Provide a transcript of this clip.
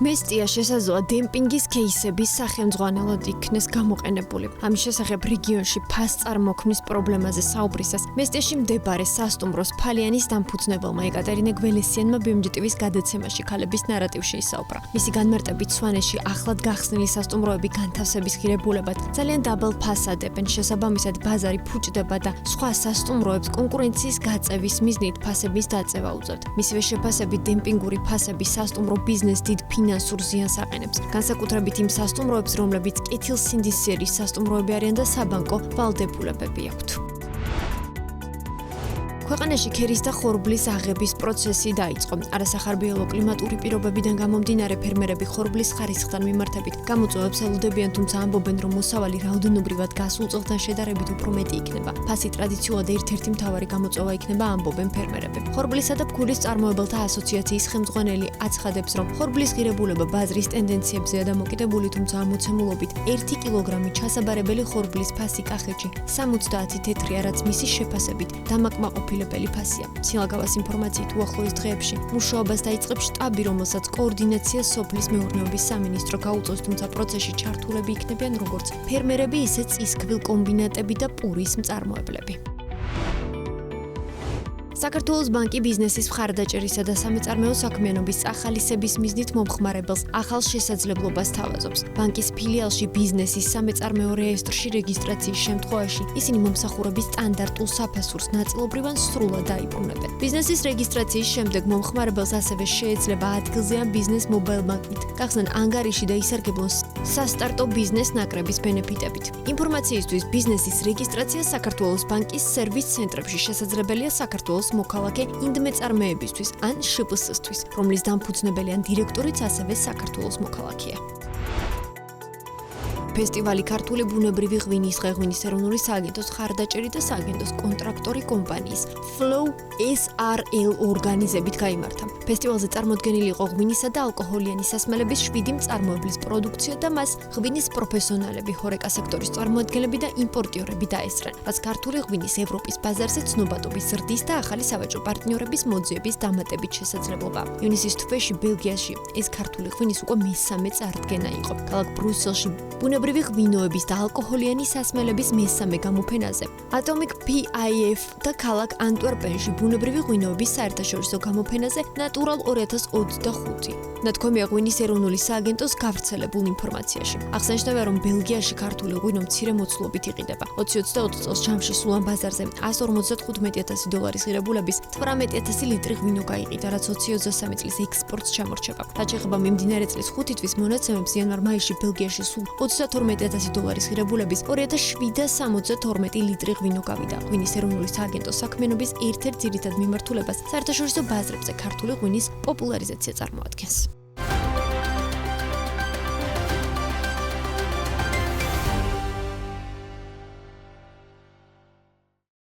მესტია შესაძლოა დემპინგის кейსების სახელმძღვანელოდ იქნეს გამოყენებული. ამის შესახებ რეგიონში ფასწარმოქმნის პრობლემაზე საუბრისას მესტიაში მდებარე სასტუმროს ფალიანის დამფუძნებელმა ეკატერინე გველესიანმა BMJTV-ის გადაცემაში ქალების ნარატივში ისაუბრა. მისი განმარტებით სვანეთში ახლად გახსნილი სასტუმროები განთავსების ღირებულებად ძალიან დაბალ ფასადებენ, შესაბამისად ბაზარი ფუჭდება და სხვა სასტუმროებს კონკურენციის გაწევის მიზნით ფასების დაწევა უწევთ. მისივე შეფასებით დემპინგური ფასები სასტუმრო ბიზნესს დიდ ფინანსურ ზიანს აყენებს. განსაკუთრებით იმ სასტუმროებს, რომლებიც კეთილსინდისერის სასტუმროები არიან და საბანკო ვალდებულებები აქვთ. ქვეყანაში ქერის და ხორბლის აღების პროცესი დაიწყო. არასახარბიელო კლიმატური პირობებიდან გამომდინარე ფერმერები ხორბლის ხარისხთან მიმართებით გამოწვევებს ელოდებიან, თუმცა ამბობენ, რომ მოსავალი რაოდენობრივად გასულ წელთან შედარებით უფრო მეტი იქნება. ფასი ტრადიციულად ერთ-ერთი მთავარი გამოწვევა იქნება, ამბობენ ფერმერები. ხორბლისა და ფქვილის წარმოებელთა ასოციაციის ხელმძღვანელი აცხადებს, რომ ხორბლის ღირებულება ბაზრის ტენდენციებზეა დამოკიდებული, თუმცა ამოცემულობით 1 კილოგრამი ჩასაბარებელი ხორბლის ფასი კახეთში 70 თეთრია, რაც მისი შეფასებით დამაკმაყოფილებელი ფასია. სილაგავას ინფორმაციით უახლოეს დღეებში მუშაობას დაიწყებს შტაბი, რომელსაც კოორდინაციას სოფლის მეურნეობის სამინისტრო გაუწევს, თუმცა პროცესში ჩართულები იქნებიან როგორც ფერმერები, ისე წისქვილ კომბინატები და პურის მწარმოებლები. საქართველოს ბანკი ბიზნესის მხარდაჭერისა და სამეწარმეო საქმიანობის ახალისების მიზნით მომხმარებელს ახალ შესაძლებლობას თავაზობს. ბანკის ფილიალში ბიზნესის სამეწარმეო რეესტრში რეგისტრაციის შემთხვევაში ისინი მომსახურების სტანდარტულ საფასურს ნაწილობრივ ან სრულად დაიბრუნებენ. ბიზნესის რეგისტრაციის შემდეგ მომხმარებელს ასევე შეეძლება ადგილზე ან ბიზნეს მობაილ ბანკით გახსნან ანგარიში და ისარგებლონ სასტარტო ბიზნეს ნაკრების ბენეფიტებით. ინფორმაციისთვის ბიზნესის რეგისტრაცია საქართველოს ბანკის სერვის ცენტრებში შესაძლებელია საქართველოს მოქალაქე ინდმეწარმეებისთვის ან შპს-ისთვის, რომლის დამფუძნებელი ან დირექტორიც ასევე საქართველოს მოქალაქეა. ფესტივალი ქართული ბუნებრივი ღვინის ღეღვინის ეროვნული სააგენტოს ხარდაჭერი და სააგენტოს კონტრაქტორი კომპანიის Flow SRL ორგანიზებით გაიმართა. ფესტივალზე წარმოდგენილი იყო ღვინისა და ალკოჰოლიანი სასმელების 7 მწარმოებლის პროდუქცია და მას ღვინის პროფესიონალები, ჰორეკა სექტორის წარმოადგენლები და იმპორტიორები დაესწრნენ, რაც ქართული ღვინის ევროპის ბაზარზე ცნობადობის ზრდის და ახალი სავაჭრო პარტნიორების მოძიების დამატებით შესაძლებლობა. ივნისის თვეში ბელგიაში ეს ქართული ღვინის უკვე მესამე წარდგენა იყო. ქალაქ ბრიუსელში ბუნებრივი ღვინოების და ალკოჰოლიანი სასმელების მესამე გამოფენაზე. Atomic PIF და ქალაქ ანტვერპენში ბუნებრივი ღვინოების საერთაშორისო გამოფენაზე Natural 2025. ნათქვამია ღვინის ეროვნული სააგენტოს გავრცელებულ ინფორმაციაში. აღსანიშნავია, რომ ბელგიაში ქართული ღვინო მცირე მოცულობით იყიდება. 2022 წელს ჯამში სულან ბაზარზე $155,000 ღირებულების 18,000 ლიტრი ღვინო გაიყიდა, რაც 2023 წლის ექსპორტს ჩამორჩება. რაც ეხება მიმდინარე წლის 5 თვის მონაცემებს, იანვარ-მაისში ბელგიაში სულ $32,000 ღირებულების 2,772 ლიტრი ღვინო გავიდა. ღვინის ეროვნული სააგენტოს საქმიანობის ერთ-ერთ ძირითად მიმართულებას საერთაშორისო ბაზრებზე ქართული ღვინის პოპულარიზაცია წარმოადგენს.